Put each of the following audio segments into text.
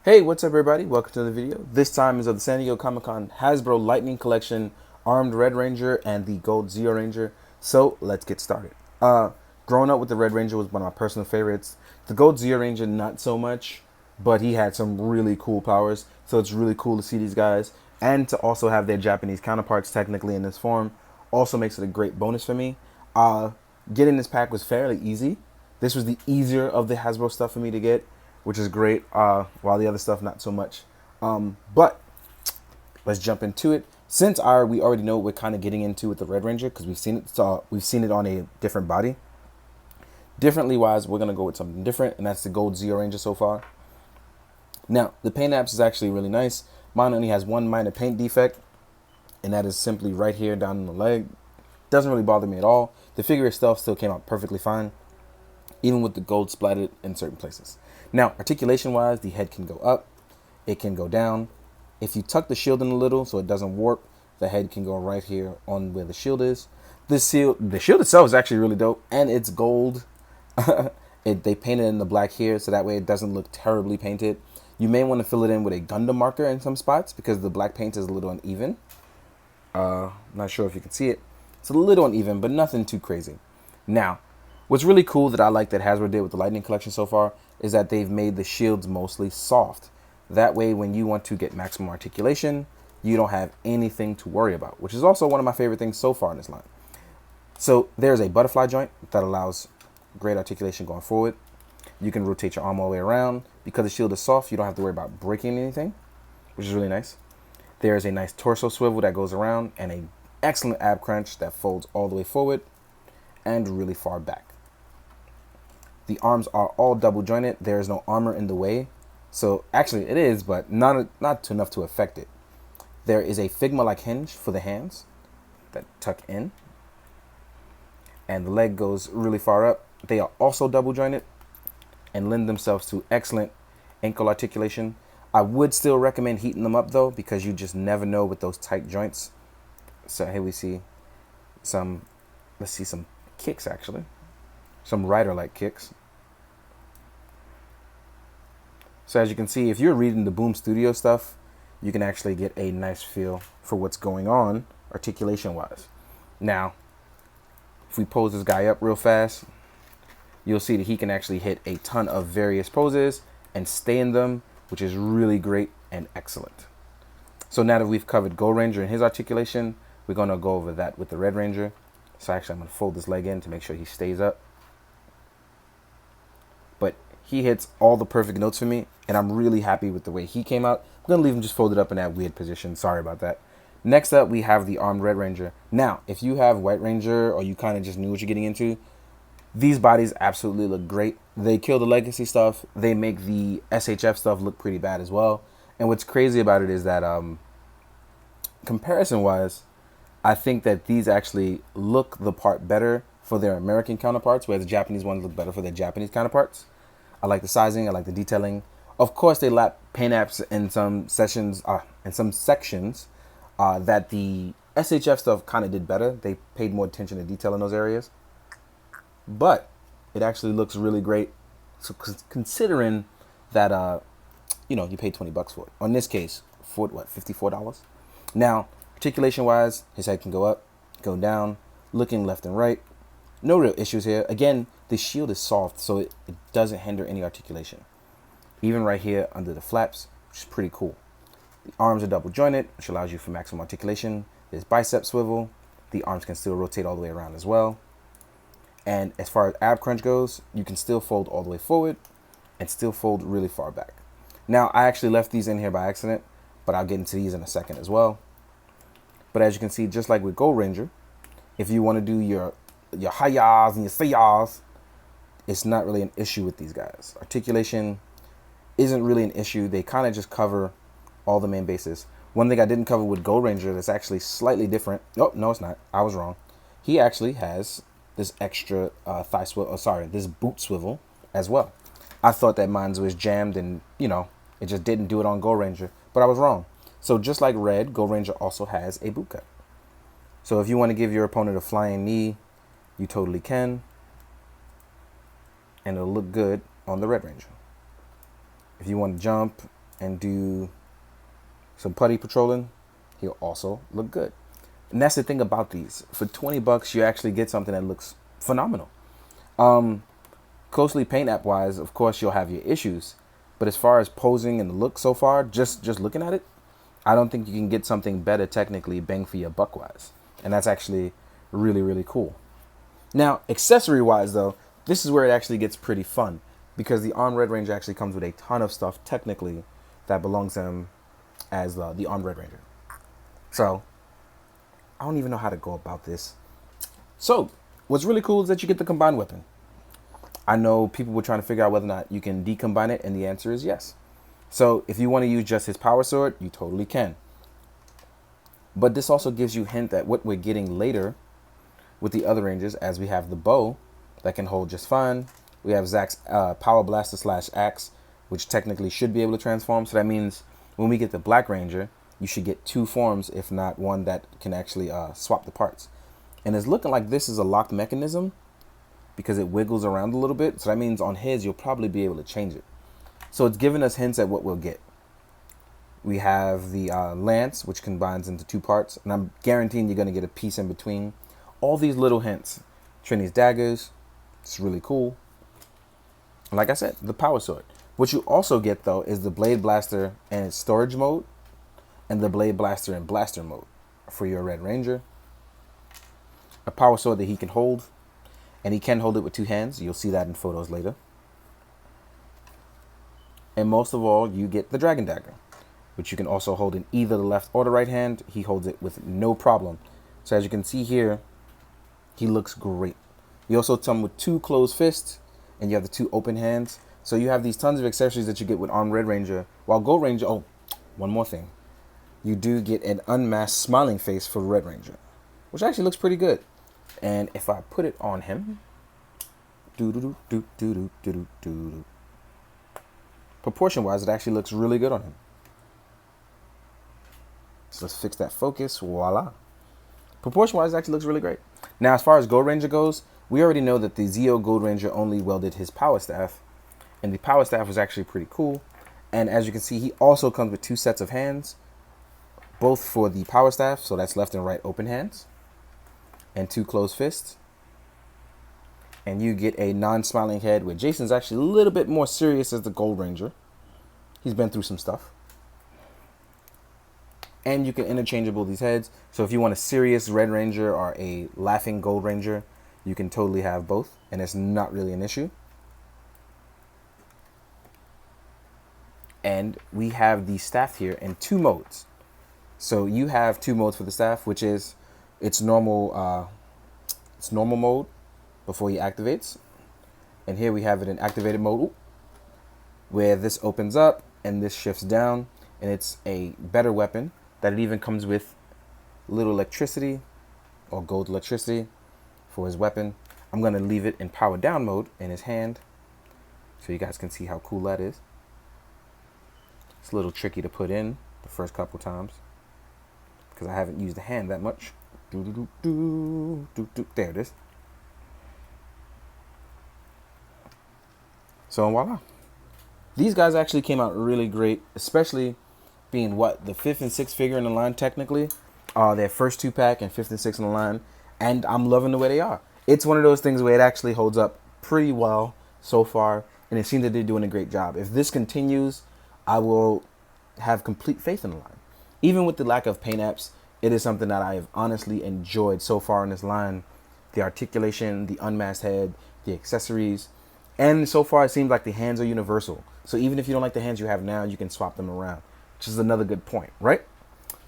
Hey, what's up everybody? Welcome to the video. This time is of the San Diego Comic-Con Hasbro Lightning Collection Armed Red Ranger and the Gold Zeo Ranger. So let's get started. Growing up with the Red Ranger was one of my personal favorites. The Gold Zeo Ranger not so much, but he had some really cool powers. So it's really cool to see these guys and to also have their Japanese counterparts technically in this form also makes it a great bonus for me. Uh, Getting this pack was fairly easy. This was the easier of the Hasbro stuff for me to get, which is great, while the other stuff not so much. But let's jump into it. Since we already know what we're kind of getting into with the Red Ranger because we've seen it on a different body. Differently wise, we're gonna go with something different, and that's the Gold Zeo Ranger so far. Now the paint apps is actually really nice. Mine only has one minor paint defect, and that is simply right here down in the leg. Doesn't really bother me at all. The figure itself still came out perfectly fine, even with the gold splattered in certain places. Now, articulation wise, the head can go up, it can go down. If you tuck the shield in a little so it doesn't warp, the head can go right here on where the shield is. The shield itself is actually really dope, and it's gold. They painted it in the black here, so that way it doesn't look terribly painted. You may want to fill it in with a Gundam marker in some spots because the black paint is a little uneven. I'm not sure if you can see it. It's a little uneven, but nothing too crazy. Now, what's really cool that I like that Hasbro did with the Lightning Collection so far is that they've made the shields mostly soft. That way, when you want to get maximum articulation, you don't have anything to worry about, which is also one of my favorite things so far in this line. So there's a butterfly joint that allows great articulation going forward. You can rotate your arm all the way around. Because the shield is soft, you don't have to worry about breaking anything, which is really nice. There's a nice torso swivel that goes around and an excellent ab crunch that folds all the way forward and really far back. The arms are all double jointed. There is no armor in the way. So actually it is, but not enough to affect it. There is a Figma-like hinge for the hands that tuck in. And the leg goes really far up. They are also double jointed and lend themselves to excellent ankle articulation. I would still recommend heating them up though, because you just never know with those tight joints. So here we see some kicks actually. Some rider-like kicks. So as you can see, if you're reading the Boom Studio stuff, you can actually get a nice feel for what's going on articulation-wise. Now, if we pose this guy up real fast, you'll see that he can actually hit a ton of various poses and stay in them, which is really great and excellent. So now that we've covered Gold Ranger and his articulation, we're going to go over that with the Red Ranger. So actually, I'm going to fold this leg in to make sure he stays up. But he hits all the perfect notes for me, and I'm really happy with the way he came out. I'm going to leave him just folded up in that weird position. Sorry about that. Next up, we have the Armed Red Ranger. Now, if you have White Ranger or you kind of just knew what you're getting into, these bodies absolutely look great. They kill the legacy stuff. They make the SHF stuff look pretty bad as well. And what's crazy about it is that comparison-wise, I think that these actually look the part better for their American counterparts, whereas the Japanese ones look better for their Japanese counterparts. I like the sizing. I like the detailing. Of course, they lack paint apps in some sections that the SHF stuff kind of did better. They paid more attention to detail in those areas. But it actually looks really great. So considering that, you paid $20 for it. On this case, for what, $54? Now, articulation-wise, his head can go up, go down, looking left and right. No real issues here. Again, the shield is soft, so it doesn't hinder any articulation. Even right here under the flaps, which is pretty cool. The arms are double jointed, which allows you for maximum articulation. There's bicep swivel. The arms can still rotate all the way around as well. And as far as ab crunch goes, you can still fold all the way forward and still fold really far back. Now, I actually left these in here by accident, but I'll get into these in a second as well. But as you can see, just like with Gold Ranger, if you want to do your hi-yas and your say-yas, it's not really an issue with these guys. Articulation isn't really an issue. They kind of just cover all the main bases. One thing I didn't cover with Gold Ranger that's actually slightly different. Oh, no, it's not. I was wrong. He actually has this extra thigh swivel, this boot swivel as well. I thought that mine was jammed and, it just didn't do it on Gold Ranger, but I was wrong. So just like Red, Gold Ranger also has a boot cut. So if you want to give your opponent a flying knee, you totally can. And it'll look good on the Red Ranger. If you want to jump and do some putty patrolling, he'll also look good. And that's the thing about these. For 20 bucks, you actually get something that looks phenomenal. Closely paint app wise, of course, you'll have your issues. But as far as posing and the look so far, just looking at it, I don't think you can get something better technically bang for your buck wise. And that's actually really, really cool. Now, accessory wise though, this is where it actually gets pretty fun, because the Armed Red Ranger actually comes with a ton of stuff technically that belongs to him as the Armed Red Ranger. So, I don't even know how to go about this. So, what's really cool is that you get the combined weapon. I know people were trying to figure out whether or not you can decombine it, and the answer is yes. So, if you want to use just his power sword, you totally can. But this also gives you a hint at what we're getting later with the other Rangers, as we have the bow that can hold just fine. We have Zack's power blaster / axe, which technically should be able to transform. So that means when we get the Black Ranger, you should get 2 forms, if not one that can actually swap the parts. And it's looking like this is a locked mechanism because it wiggles around a little bit. So that means on his, you'll probably be able to change it. So it's giving us hints at what we'll get. We have the lance, which combines into 2 parts. And I'm guaranteeing you're going to get a piece in between. All these little hints. Trini's daggers. It's really cool. Like I said, the power sword. What you also get, though, is the blade blaster in its storage mode and the blade blaster in blaster mode for your Red Ranger. A power sword that he can hold. And he can hold it with 2 hands. You'll see that in photos later. And most of all, you get the Dragon Dagger, which you can also hold in either the left or the right hand. He holds it with no problem. So as you can see here, he looks great. You also come with 2 closed fists, and you have the 2 open hands. So you have these tons of accessories that you get with Armed Red Ranger. While Gold Ranger, oh, one more thing. You do get an unmasked smiling face for Red Ranger, which actually looks pretty good. And if I put it on him, proportion-wise, it actually looks really good on him. So let's fix that focus. Voila. Proportion-wise, it actually looks really great. Now, as far as Gold Ranger goes, we already know that the Zeo Gold Ranger only welded his power staff. And the power staff was actually pretty cool. And as you can see, he also comes with 2 sets of hands, both for the power staff, so that's left and right open hands, and 2 closed fists. And you get a non-smiling head, where Jason's actually a little bit more serious as the Gold Ranger. He's been through some stuff. And you can interchangeable these heads. So if you want a serious Red Ranger or a laughing Gold Ranger, you can totally have both, and it's not really an issue. And we have the staff here in 2 modes. So you have 2 modes for the staff, which is its normal mode before he activates. And here we have it in activated mode, where this opens up and this shifts down, and it's a better weapon that it even comes with little electricity or gold electricity for his weapon. I'm going to leave it in power down mode in his hand so you guys can see how cool that is. It's a little tricky to put in the first couple times because I haven't used the hand that much. There it is. So voila. These guys actually came out really great, especially being what, the 5th and 6th figure in the line technically. Their first 2-pack and 5th and 6th in the line. And I'm loving the way they are. It's one of those things where it actually holds up pretty well so far. And it seems that they're doing a great job. If this continues, I will have complete faith in the line. Even with the lack of paint apps, it is something that I have honestly enjoyed so far in this line. The articulation, the unmasked head, the accessories. And so far, it seems like the hands are universal. So even if you don't like the hands you have now, you can swap them around, which is another good point, right?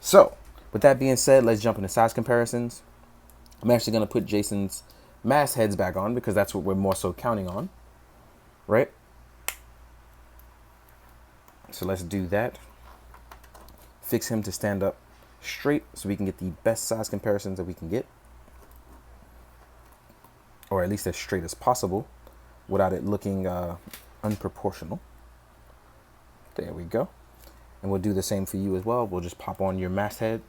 So with that being said, let's jump into size comparisons. I'm actually going to put Jason's masked heads back on because that's what we're more so counting on, right? So let's do that. Fix him to stand up straight so we can get the best size comparisons that we can get, or at least as straight as possible without it looking unproportional. There we go. And we'll do the same for you as well. We'll just pop on your masked head.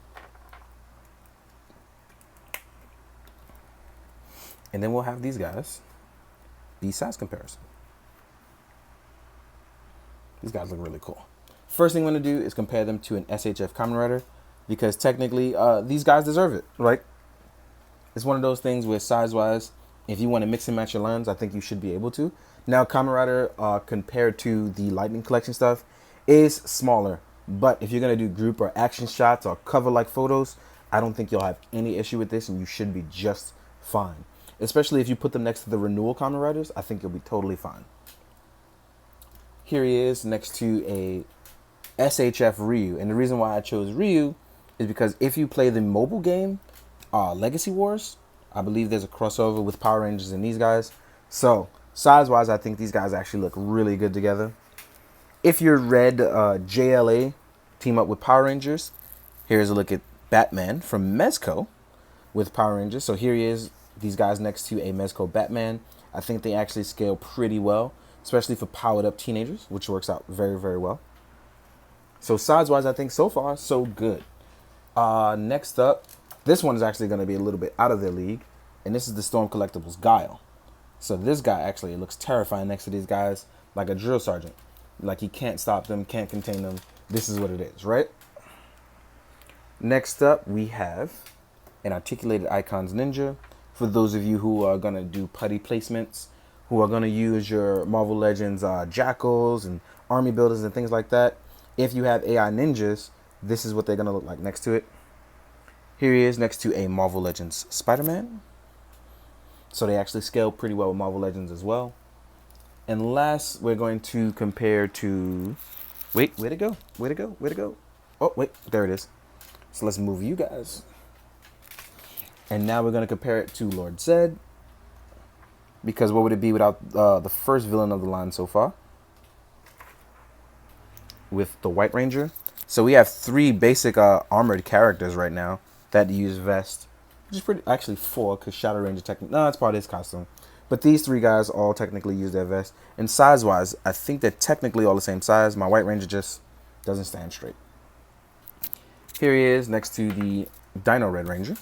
And then we'll have these guys be size comparison. These guys look really cool. First thing I'm going to do is compare them to an SHF Kamen Rider, because technically these guys deserve it, right? It's one of those things where size-wise, if you want to mix and match your lines, I think you should be able to. Now, Kamen Rider, compared to the Lightning Collection stuff, is smaller. But if you're going to do group or action shots or cover-like photos, I don't think you'll have any issue with this, and you should be just fine. Especially if you put them next to the Renewal Kamen Riders, I think you'll be totally fine. Here he is next to a SHF Ryu. And the reason why I chose Ryu is because if you play the mobile game, Legacy Wars, I believe there's a crossover with Power Rangers and these guys. So size-wise, I think these guys actually look really good together. If you're Red JLA team up with Power Rangers, here's a look at Batman from Mezco with Power Rangers. So here he is, these guys next to a Mezco Batman. I think they actually scale pretty well, especially for powered up teenagers, which works out very, very well. So size-wise, I think so far, so good. Next up, this one is actually going to be a little bit out of their league, and this is the Storm Collectibles Guile. So this guy actually looks terrifying next to these guys, like a drill sergeant. Like he can't stop them, can't contain them. This is what it is, right? Next up, we have an Articulated Icons Ninja. For those of you who are going to do putty placements, who are going to use your Marvel Legends Jackals and Army Builders and things like that, if you have AI Ninjas, this is what they're going to look like next to it. Here he is next to a Marvel Legends Spider-Man. So they actually scale pretty well with Marvel Legends as well. And last, we're going to compare to... Wait, where'd it go? Where'd it go? Where'd it go? Oh, wait, there it is. So let's move you guys. And now we're going to compare it to Lord Zed. Because what would it be without the first villain of the line so far? With the White Ranger. So we have 3 basic armored characters right now that use vest. Which is pretty... Actually 4, because Shadow Ranger technically... No, it's part of his costume. But these 3 guys all technically use their vest. And size-wise, I think they're technically all the same size. My White Ranger just doesn't stand straight. Here he is next to the Dino Red Ranger.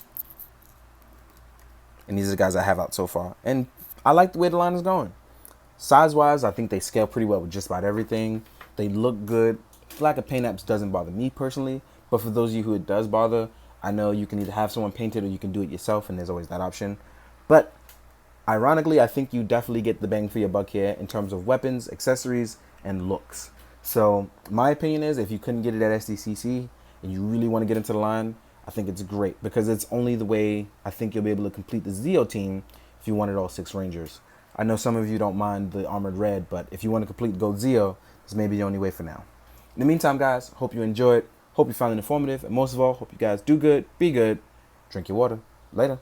And these are the guys I have out so far. And I like the way the line is going. Size-wise, I think they scale pretty well with just about everything. They look good. Lack of paint apps doesn't bother me personally. But for those of you who it does bother, I know you can either have someone paint it or you can do it yourself. And there's always that option. But ironically, I think you definitely get the bang for your buck here in terms of weapons, accessories, and looks. So my opinion is if you couldn't get it at SDCC and you really want to get into the line, I think it's great because it's only the way I think you'll be able to complete the Zeo team if you wanted all 6 Rangers. I know some of you don't mind the Armored Red, but if you want to complete Gold Zeo, this may be the only way for now. In the meantime, guys, hope you enjoyed. Hope you found it informative. And most of all, hope you guys do good, be good, drink your water. Later.